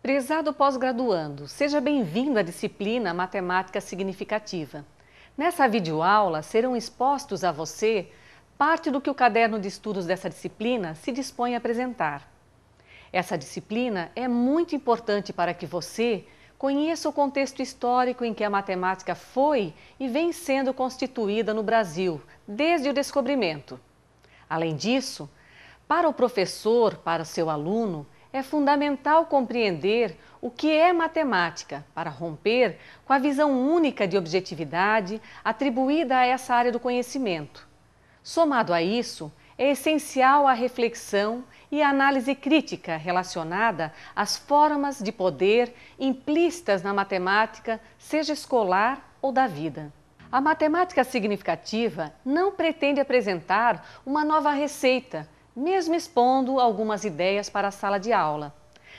Prezado pós-graduando, seja bem-vindo à disciplina Matemática Significativa. Nessa videoaula serão expostos a você parte do que o caderno de estudos dessa disciplina se dispõe a apresentar. Essa disciplina é muito importante para que você conheça o contexto histórico em que a matemática foi e vem sendo constituída no Brasil, desde o descobrimento. Além disso, para o professor, para o seu aluno, é fundamental compreender o que é matemática para romper com a visão única de objetividade atribuída a essa área do conhecimento. Somado a isso, é essencial a reflexão e a análise crítica relacionada às formas de poder implícitas na matemática, seja escolar ou da vida. A matemática significativa não pretende apresentar uma nova receita, mesmo expondo algumas ideias para a sala de aula.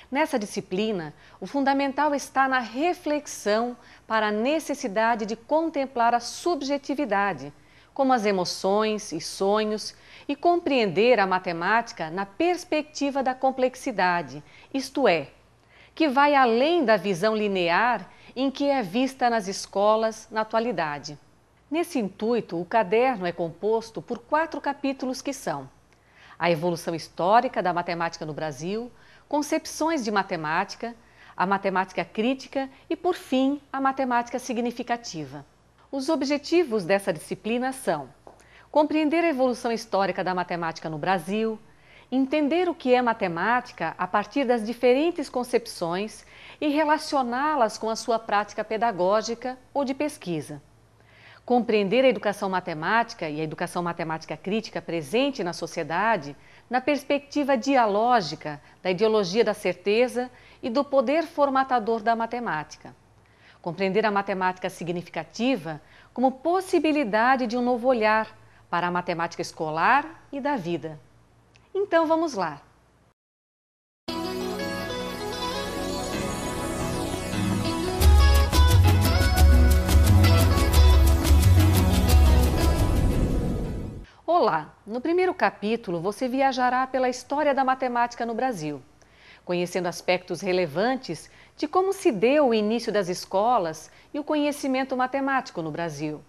Nessa disciplina, o fundamental está na reflexão para a necessidade de contemplar a subjetividade, como as emoções e sonhos, e compreender a matemática na perspectiva da complexidade, isto é, que vai além da visão linear em que é vista nas escolas na atualidade. Nesse intuito, o caderno é composto por 4 capítulos que são: a evolução histórica da matemática no Brasil, concepções de matemática, a matemática crítica e, por fim, a matemática significativa. Os objetivos dessa disciplina são compreender a evolução histórica da matemática no Brasil, entender o que é matemática a partir das diferentes concepções e relacioná-las com a sua prática pedagógica ou de pesquisa. Compreender a educação matemática e a educação matemática crítica presente na sociedade na perspectiva dialógica da ideologia da certeza e do poder formatador da matemática. Compreender a matemática significativa como possibilidade de um novo olhar para a matemática escolar e da vida. Então vamos lá! Olá! No primeiro capítulo, você viajará pela história da matemática no Brasil, conhecendo aspectos relevantes de como se deu o início das escolas e o conhecimento matemático no Brasil.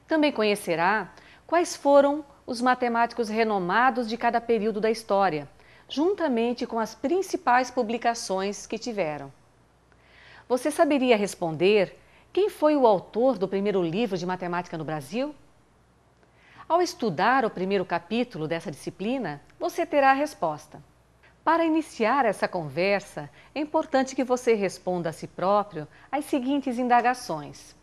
Também conhecerá quais foram os matemáticos renomados de cada período da história, juntamente com as principais publicações que tiveram. Você saberia responder quem foi o autor do primeiro livro de matemática no Brasil? Ao estudar o primeiro capítulo dessa disciplina, você terá a resposta. Para iniciar essa conversa, é importante que você responda a si próprio as seguintes indagações: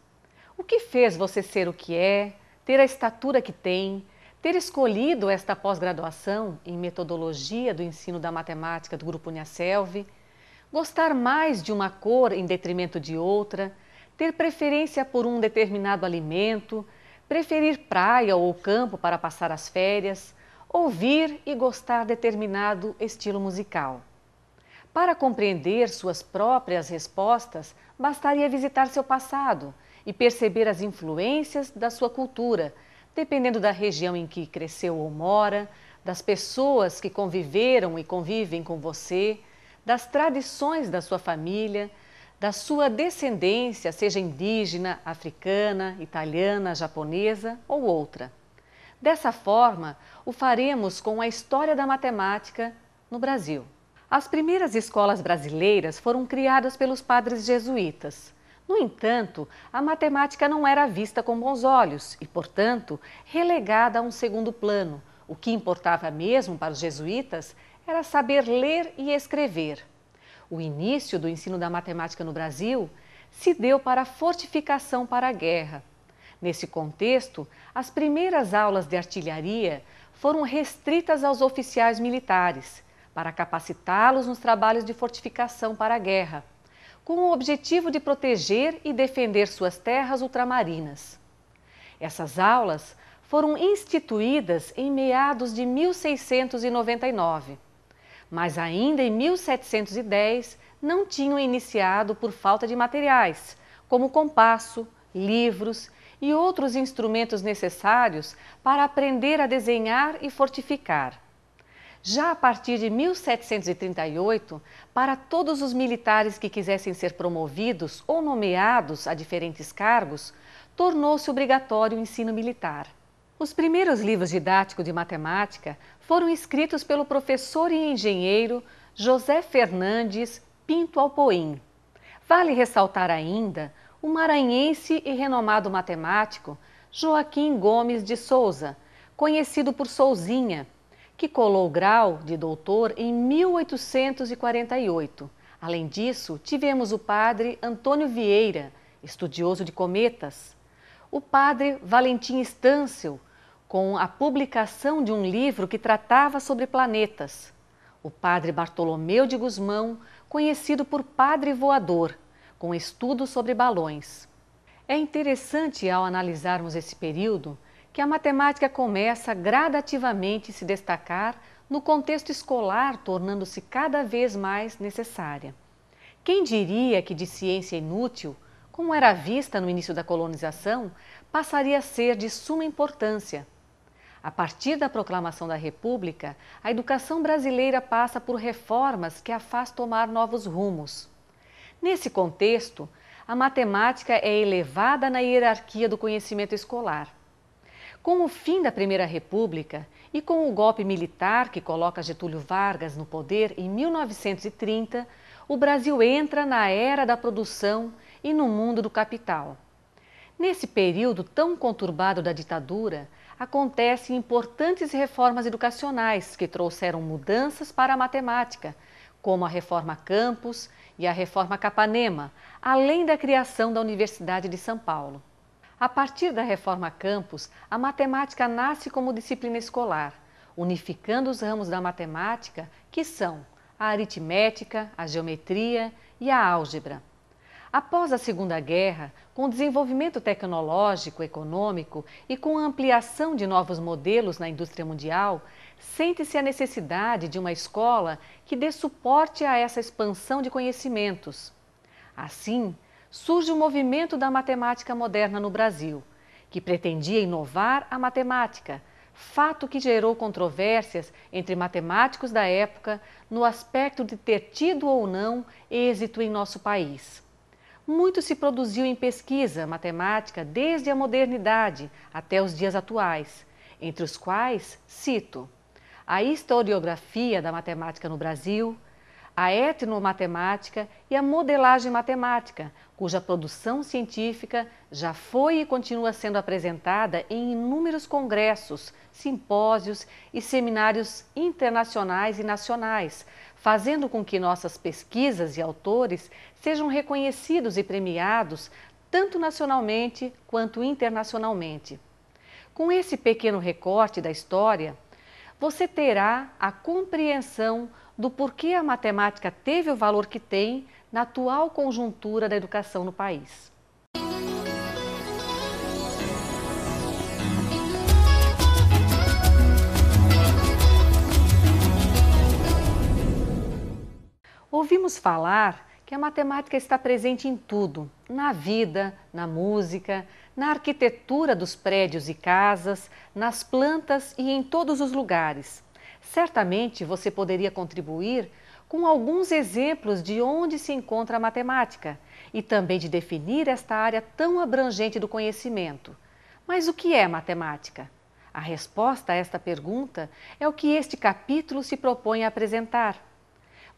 o que fez você ser o que é, ter a estatura que tem, ter escolhido esta pós-graduação em metodologia do ensino da matemática do Grupo Uniaselv, gostar mais de uma cor em detrimento de outra, ter preferência por um determinado alimento, preferir praia ou campo para passar as férias, ouvir e gostar de determinado estilo musical. Para compreender suas próprias respostas, bastaria visitar seu passado e perceber as influências da sua cultura, dependendo da região em que cresceu ou mora, das pessoas que conviveram e convivem com você, das tradições da sua família, da sua descendência, seja indígena, africana, italiana, japonesa ou outra. Dessa forma, o faremos com a história da matemática no Brasil. As primeiras escolas brasileiras foram criadas pelos padres jesuítas. No entanto, a matemática não era vista com bons olhos e, portanto, relegada a um segundo plano. O que importava mesmo para os jesuítas era saber ler e escrever. O início do ensino da matemática no Brasil se deu para a fortificação para a guerra. Nesse contexto, as primeiras aulas de artilharia foram restritas aos oficiais militares, para capacitá-los nos trabalhos de fortificação para a guerra, com o objetivo de proteger e defender suas terras ultramarinas. Essas aulas foram instituídas em meados de 1699, mas ainda em 1710 não tinham iniciado por falta de materiais, como compasso, livros e outros instrumentos necessários para aprender a desenhar e fortificar. Já a partir de 1738, para todos os militares que quisessem ser promovidos ou nomeados a diferentes cargos, tornou-se obrigatório o ensino militar. Os primeiros livros didáticos de matemática foram escritos pelo professor e engenheiro José Fernandes Pinto Alpoim. Vale ressaltar ainda o maranhense e renomado matemático Joaquim Gomes de Souza, conhecido por Souzinha, que colou o grau de doutor em 1848. Além disso, tivemos o padre Antônio Vieira, estudioso de cometas, o padre Valentim Stâncil, com a publicação de um livro que tratava sobre planetas, o padre Bartolomeu de Gusmão, conhecido por Padre Voador, com estudos sobre balões. É interessante, ao analisarmos esse período, que a matemática começa gradativamente a se destacar no contexto escolar, tornando-se cada vez mais necessária. Quem diria que de ciência inútil, como era vista no início da colonização, passaria a ser de suma importância. A partir da proclamação da República, a educação brasileira passa por reformas que a faz tomar novos rumos. Nesse contexto, a matemática é elevada na hierarquia do conhecimento escolar. Com o fim da Primeira República e com o golpe militar que coloca Getúlio Vargas no poder em 1930, o Brasil entra na era da produção e no mundo do capital. Nesse período tão conturbado da ditadura, acontecem importantes reformas educacionais que trouxeram mudanças para a matemática, como a Reforma Campos e a Reforma Capanema, além da criação da Universidade de São Paulo. A partir da Reforma Campos, a matemática nasce como disciplina escolar, unificando os ramos da matemática, que são a aritmética, a geometria e a álgebra. Após a Segunda Guerra, com o desenvolvimento tecnológico, econômico e com a ampliação de novos modelos na indústria mundial, sente-se a necessidade de uma escola que dê suporte a essa expansão de conhecimentos. Assim, surge o movimento da matemática moderna no Brasil, que pretendia inovar a matemática, fato que gerou controvérsias entre matemáticos da época no aspecto de ter tido ou não êxito em nosso país. Muito se produziu em pesquisa matemática desde a modernidade até os dias atuais, entre os quais cito a historiografia da matemática no Brasil, a etnomatemática e a modelagem matemática, cuja produção científica já foi e continua sendo apresentada em inúmeros congressos, simpósios e seminários internacionais e nacionais, fazendo com que nossas pesquisas e autores sejam reconhecidos e premiados tanto nacionalmente quanto internacionalmente. Com esse pequeno recorte da história, você terá a compreensão do porquê a matemática teve o valor que tem na atual conjuntura da educação no país. Ouvimos falar que a matemática está presente em tudo, na vida, na música, na arquitetura dos prédios e casas, nas plantas e em todos os lugares. Certamente você poderia contribuir com alguns exemplos de onde se encontra a matemática e também de definir esta área tão abrangente do conhecimento. Mas o que é matemática? A resposta a esta pergunta é o que este capítulo se propõe a apresentar.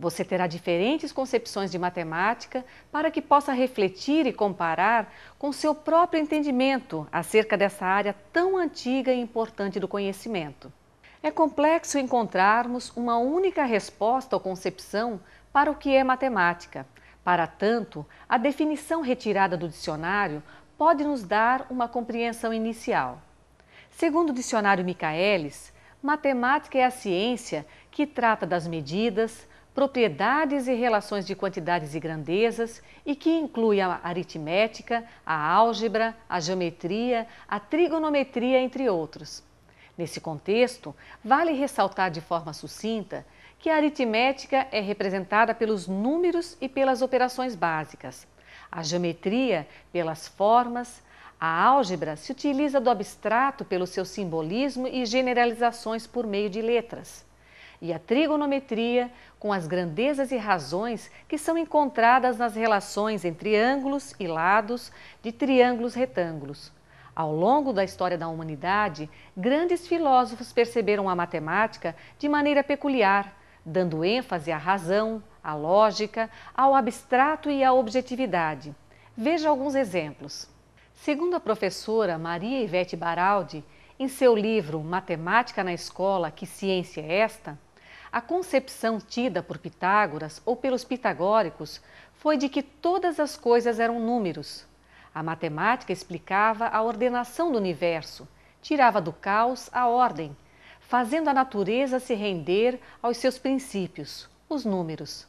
Você terá diferentes concepções de matemática para que possa refletir e comparar com seu próprio entendimento acerca dessa área tão antiga e importante do conhecimento. É complexo encontrarmos uma única resposta ou concepção para o que é matemática. Para tanto, a definição retirada do dicionário pode nos dar uma compreensão inicial. Segundo o dicionário Michaelis, Matemática é a ciência que trata das medidas, propriedades e relações de quantidades e grandezas e que inclui a aritmética, a álgebra, a geometria, a trigonometria, entre outros. Nesse contexto, vale ressaltar de forma sucinta que a aritmética é representada pelos números e pelas operações básicas, a geometria pelas formas, a álgebra se utiliza do abstrato pelo seu simbolismo e generalizações por meio de letras, e a trigonometria com as grandezas e razões que são encontradas nas relações entre ângulos e lados de triângulos retângulos. Ao longo da história da humanidade, grandes filósofos perceberam a matemática de maneira peculiar, dando ênfase à razão, à lógica, ao abstrato e à objetividade. Veja alguns exemplos. Segundo a professora Maria Ivete Baraldi, em seu livro Matemática na Escola, que ciência é esta?, a concepção tida por Pitágoras ou pelos pitagóricos foi de que todas as coisas eram números. A matemática explicava a ordenação do universo, tirava do caos a ordem, fazendo a natureza se render aos seus princípios, os números.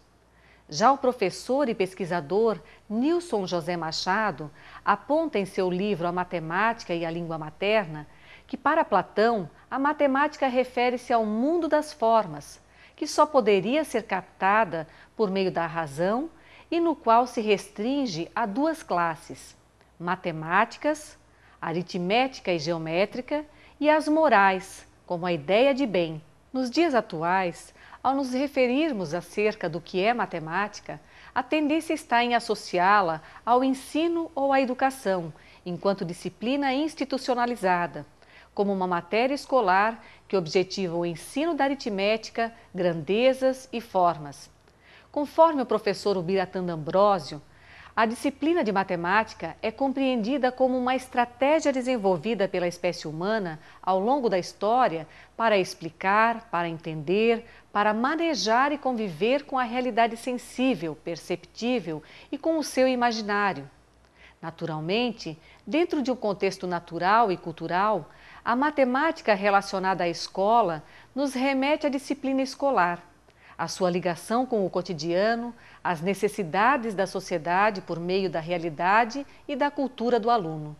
Já o professor e pesquisador Nilson José Machado aponta em seu livro A Matemática e a Língua Materna que, para Platão, a matemática refere-se ao mundo das formas, que só poderia ser captada por meio da razão e no qual se restringe a duas classes, matemáticas, aritmética e geométrica, e as morais, como a ideia de bem. Nos dias atuais, ao nos referirmos acerca do que é matemática, a tendência está em associá-la ao ensino ou à educação, enquanto disciplina institucionalizada, como uma matéria escolar que objetiva o ensino da aritmética, grandezas e formas. Conforme o professor Ubiratã D'Ambrosio, a disciplina de matemática é compreendida como uma estratégia desenvolvida pela espécie humana ao longo da história para explicar, para entender, para manejar e conviver com a realidade sensível, perceptível e com o seu imaginário. Naturalmente, dentro de um contexto natural e cultural, a matemática relacionada à escola nos remete à disciplina escolar, a sua ligação com o cotidiano, as necessidades da sociedade por meio da realidade e da cultura do aluno.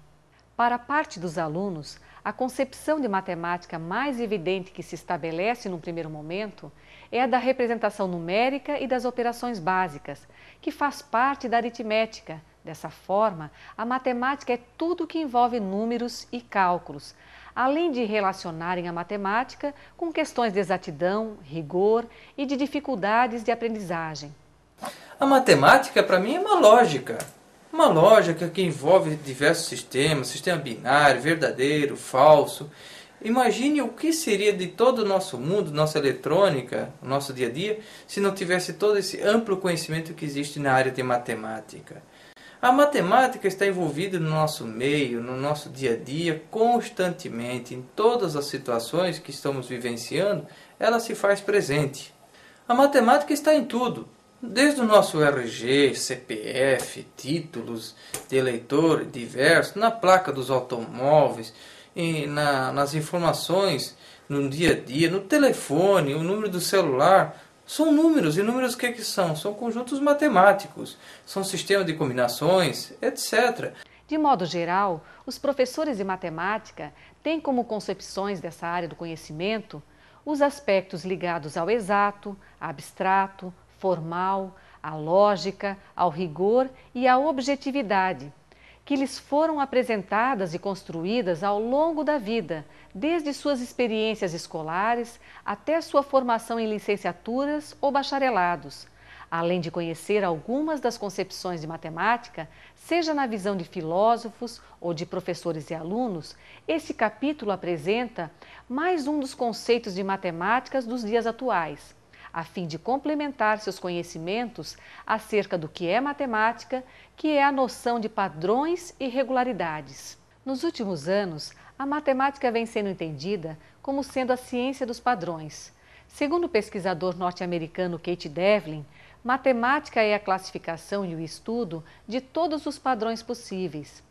Para a parte dos alunos, a concepção de matemática mais evidente que se estabelece num primeiro momento é a da representação numérica e das operações básicas, que faz parte da aritmética. Dessa forma, a matemática é tudo que envolve números e cálculos, além de relacionarem a matemática com questões de exatidão, rigor e de dificuldades de aprendizagem. A matemática, para mim, é uma lógica que envolve diversos sistemas, sistema binário, verdadeiro, falso. Imagine o que seria de todo o nosso mundo, nossa eletrônica, o nosso dia a dia, se não tivesse todo esse amplo conhecimento que existe na área de matemática. A matemática está envolvida no nosso meio, no nosso dia a dia, constantemente, em todas as situações que estamos vivenciando, ela se faz presente. A matemática está em tudo, desde o nosso RG, CPF, títulos de eleitor diversos, na placa dos automóveis, nas informações no dia a dia, no telefone, o número do celular. São números, e números o que são? São conjuntos matemáticos, são sistemas de combinações, etc. De modo geral, os professores de matemática têm como concepções dessa área do conhecimento os aspectos ligados ao exato, abstrato, formal, à lógica, ao rigor e à objetividade, que lhes foram apresentadas e construídas ao longo da vida, desde suas experiências escolares até sua formação em licenciaturas ou bacharelados, além de conhecer algumas das concepções de matemática, seja na visão de filósofos ou de professores e alunos. Esse capítulo apresenta mais um dos conceitos de matemáticas dos dias atuais, a fim de complementar seus conhecimentos acerca do que é matemática, que é a noção de padrões e regularidades. Nos últimos anos, a matemática vem sendo entendida como sendo a ciência dos padrões. Segundo o pesquisador norte-americano Kate Devlin, matemática é a classificação e o estudo de todos os padrões possíveis.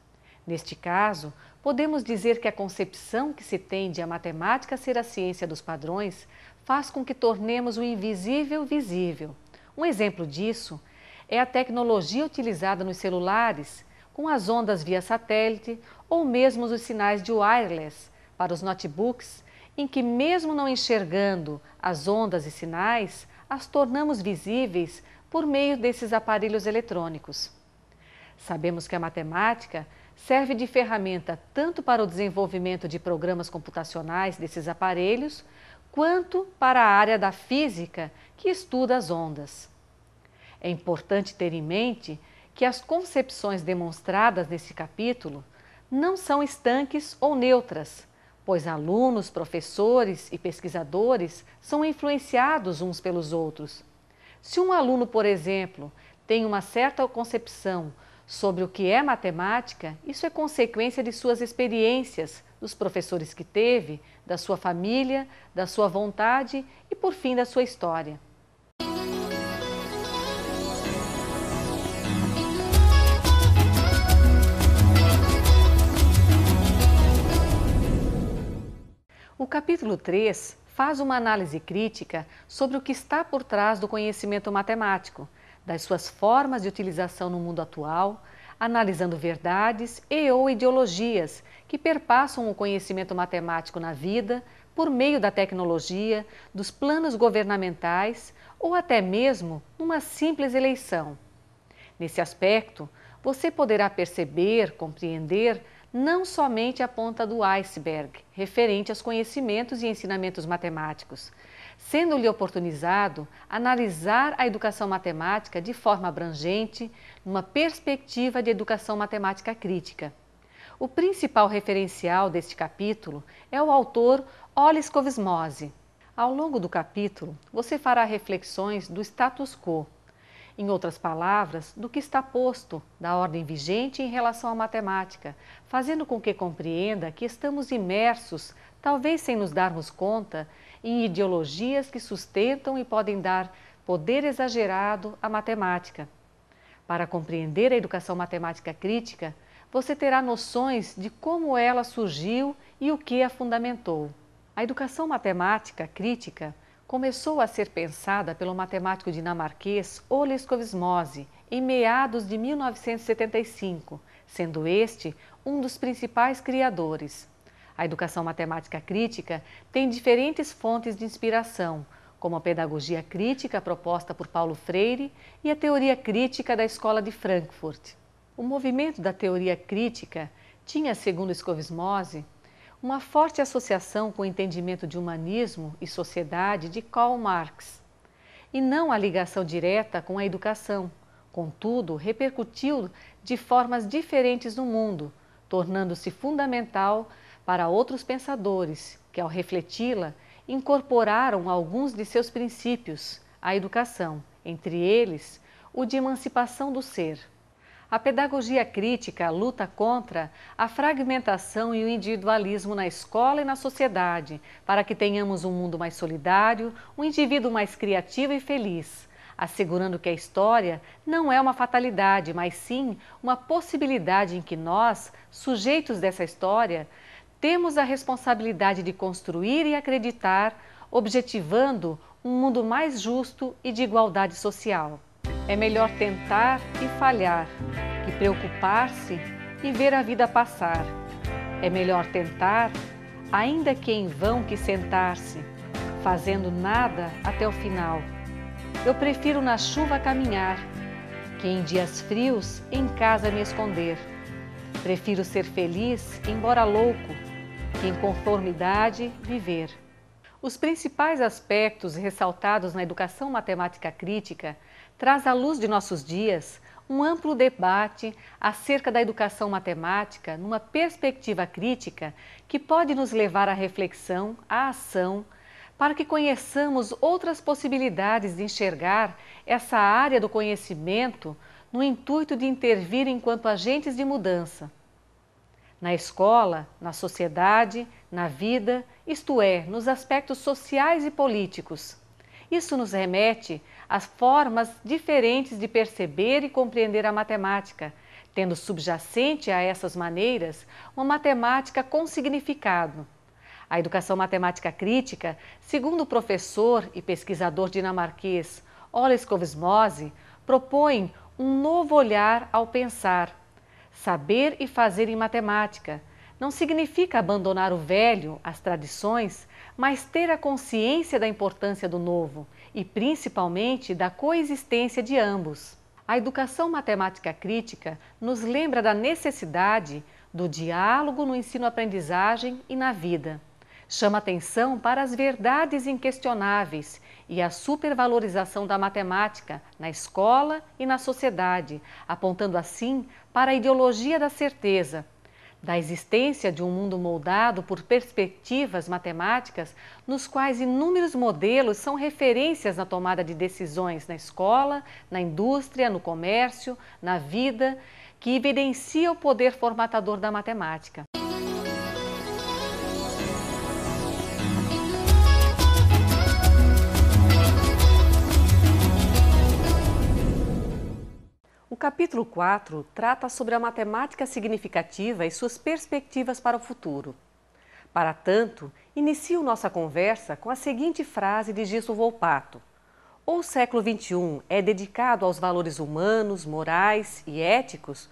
Neste caso, podemos dizer que a concepção que se tem de a matemática ser a ciência dos padrões faz com que tornemos o invisível visível. Um exemplo disso é a tecnologia utilizada nos celulares, com as ondas via satélite ou mesmo os sinais de wireless para os notebooks, em que mesmo não enxergando as ondas e sinais, as tornamos visíveis por meio desses aparelhos eletrônicos. Sabemos que a matemática serve de ferramenta tanto para o desenvolvimento de programas computacionais desses aparelhos, quanto para a área da física que estuda as ondas. É importante ter em mente que as concepções demonstradas nesse capítulo não são estanques ou neutras, pois alunos, professores e pesquisadores são influenciados uns pelos outros. Se um aluno, por exemplo, tem uma certa concepção sobre o que é matemática, isso é consequência de suas experiências, dos professores que teve, da sua família, da sua vontade e, por fim, da sua história. O capítulo 3 faz uma análise crítica sobre o que está por trás do conhecimento matemático, das suas formas de utilização no mundo atual, analisando verdades e ou ideologias que perpassam o conhecimento matemático na vida por meio da tecnologia, dos planos governamentais ou até mesmo numa simples eleição. Nesse aspecto, você poderá perceber, compreender não somente a ponta do iceberg referente aos conhecimentos e ensinamentos matemáticos, sendo-lhe oportunizado analisar a educação matemática de forma abrangente, numa perspectiva de educação matemática crítica. O principal referencial deste capítulo é o autor Olis Covesmose. Ao longo do capítulo, você fará reflexões do status quo, em outras palavras, do que está posto, da ordem vigente em relação à matemática, fazendo com que compreenda que estamos imersos, talvez sem nos darmos conta, em ideologias que sustentam e podem dar poder exagerado à matemática. Para compreender a educação matemática crítica, você terá noções de como ela surgiu e o que a fundamentou. A educação matemática crítica começou a ser pensada pelo matemático dinamarquês Olis Covesmose em meados de 1975, sendo este um dos principais criadores. A educação matemática crítica tem diferentes fontes de inspiração, como a pedagogia crítica proposta por Paulo Freire e a teoria crítica da Escola de Frankfurt. O movimento da teoria crítica tinha, segundo Covesmose, uma forte associação com o entendimento de humanismo e sociedade de Karl Marx, e não a ligação direta com a educação. Contudo, repercutiu de formas diferentes no mundo, tornando-se fundamental para outros pensadores que, ao refleti-la, incorporaram alguns de seus princípios à educação, entre eles o de emancipação do ser. A pedagogia crítica luta contra a fragmentação e o individualismo na escola e na sociedade, para que tenhamos um mundo mais solidário, um indivíduo mais criativo e feliz, assegurando que a história não é uma fatalidade, mas sim uma possibilidade em que nós, sujeitos dessa história, temos a responsabilidade de construir e acreditar, objetivando um mundo mais justo e de igualdade social. É melhor tentar e falhar, que preocupar-se e ver a vida passar. É melhor tentar, ainda que em vão, que sentar-se, fazendo nada até o final. Eu prefiro na chuva caminhar, que em dias frios em casa me esconder. Prefiro ser feliz, embora louco, que em conformidade viver. Os principais aspectos ressaltados na educação matemática crítica traz à luz de nossos dias um amplo debate acerca da educação matemática numa perspectiva crítica que pode nos levar à reflexão, à ação, para que conheçamos outras possibilidades de enxergar essa área do conhecimento no intuito de intervir enquanto agentes de mudança. Na escola, na sociedade, na vida, isto é, nos aspectos sociais e políticos. Isso nos remete às formas diferentes de perceber e compreender a matemática, tendo subjacente a essas maneiras uma matemática com significado. A educação matemática crítica, segundo o professor e pesquisador dinamarquês Ole Skovsmose, propõe um novo olhar ao pensar. Saber e fazer em matemática não significa abandonar o velho, as tradições, mas ter a consciência da importância do novo e, principalmente, da coexistência de ambos. A educação matemática crítica nos lembra da necessidade do diálogo no ensino-aprendizagem e na vida. Chama atenção para as verdades inquestionáveis e a supervalorização da matemática na escola e na sociedade, apontando assim para a ideologia da certeza, da existência de um mundo moldado por perspectivas matemáticas, nos quais inúmeros modelos são referências na tomada de decisões na escola, na indústria, no comércio, na vida, que evidencia o poder formatador da matemática. O capítulo 4 trata sobre a matemática significativa e suas perspectivas para o futuro. Para tanto, inicio nossa conversa com a seguinte frase de Giso Volpato: ou o século XXI é dedicado aos valores humanos, morais e éticos,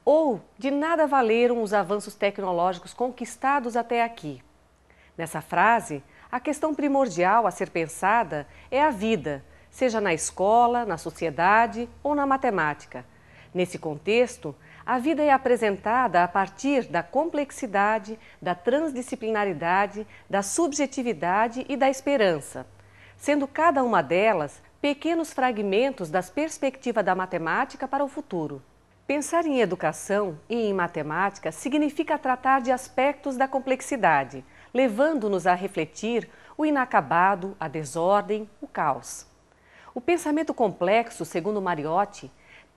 ou de nada valeram os avanços tecnológicos conquistados até aqui. Nessa frase, a questão primordial a ser pensada é a vida, seja na escola, na sociedade ou na matemática. Nesse contexto, a vida é apresentada a partir da complexidade, da transdisciplinaridade, da subjetividade e da esperança, sendo cada uma delas pequenos fragmentos das perspectivas da matemática para o futuro. Pensar em educação e em matemática significa tratar de aspectos da complexidade, levando-nos a refletir o inacabado, a desordem, o caos. O pensamento complexo, segundo Mariotti,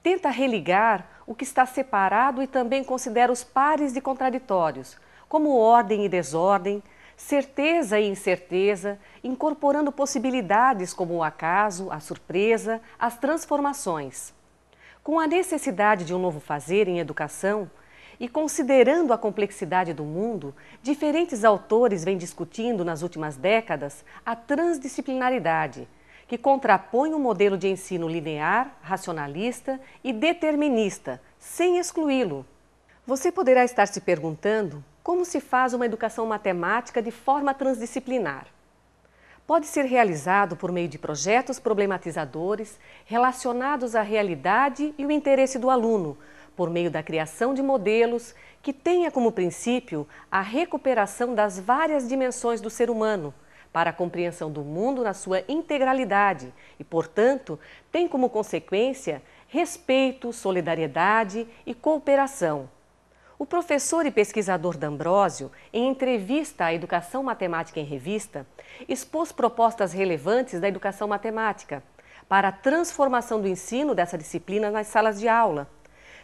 tenta religar o que está separado e também considera os pares de contraditórios, como ordem e desordem, certeza e incerteza, incorporando possibilidades como o acaso, a surpresa, as transformações. Com a necessidade de um novo fazer em educação e considerando a complexidade do mundo, diferentes autores vêm discutindo nas últimas décadas a transdisciplinaridade, que contrapõe um modelo de ensino linear, racionalista e determinista, sem excluí-lo. Você poderá estar se perguntando como se faz uma educação matemática de forma transdisciplinar. Pode ser realizado por meio de projetos problematizadores relacionados à realidade e o interesse do aluno, por meio da criação de modelos que tenha como princípio a recuperação das várias dimensões do ser humano, para a compreensão do mundo na sua integralidade e, portanto, tem como consequência respeito, solidariedade e cooperação. O professor e pesquisador D'Ambrosio, em entrevista à Educação Matemática em Revista, expôs propostas relevantes da educação matemática para a transformação do ensino dessa disciplina nas salas de aula,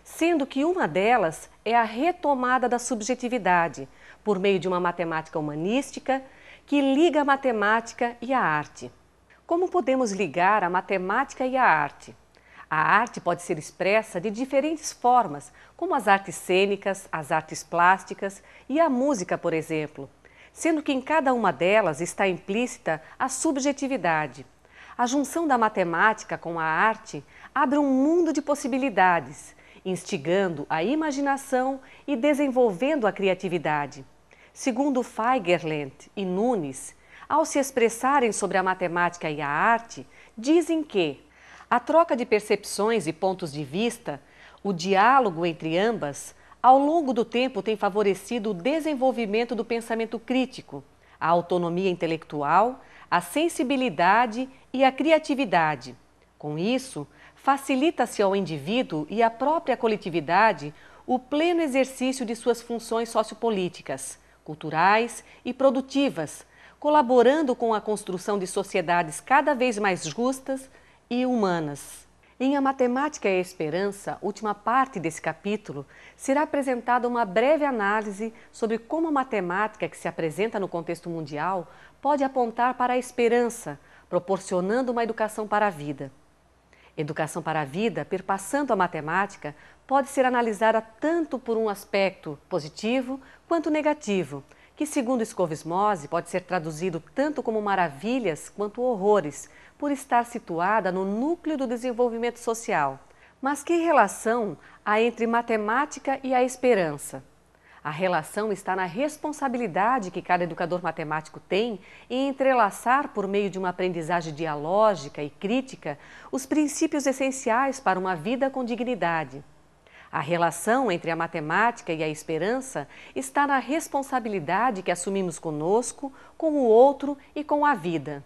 sendo que uma delas é a retomada da subjetividade, por meio de uma matemática humanística que liga a matemática e a arte. Como podemos ligar a matemática e a arte? A arte pode ser expressa de diferentes formas, como as artes cênicas, as artes plásticas e a música, por exemplo, sendo que em cada uma delas está implícita a subjetividade. A junção da matemática com a arte abre um mundo de possibilidades, instigando a imaginação e desenvolvendo a criatividade. Segundo Feigerland e Nunes, ao se expressarem sobre a matemática e a arte, dizem que a troca de percepções e pontos de vista, o diálogo entre ambas, ao longo do tempo tem favorecido o desenvolvimento do pensamento crítico, a autonomia intelectual, a sensibilidade e a criatividade. Com isso, facilita-se ao indivíduo e à própria coletividade o pleno exercício de suas funções sociopolíticas, culturais e produtivas, colaborando com a construção de sociedades cada vez mais justas e humanas. Em A Matemática e a Esperança, última parte desse capítulo, será apresentada uma breve análise sobre como a matemática que se apresenta no contexto mundial pode apontar para a esperança, proporcionando uma educação para a vida. Educação para a vida, perpassando a matemática, pode ser analisada tanto por um aspecto positivo quanto negativo, que, segundo Scoville, pode ser traduzido tanto como maravilhas quanto horrores, por estar situada no núcleo do desenvolvimento social. Mas que relação há entre matemática e a esperança? A relação está na responsabilidade que cada educador matemático tem em entrelaçar, por meio de uma aprendizagem dialógica e crítica, os princípios essenciais para uma vida com dignidade. A relação entre a matemática e a esperança está na responsabilidade que assumimos conosco, com o outro e com a vida.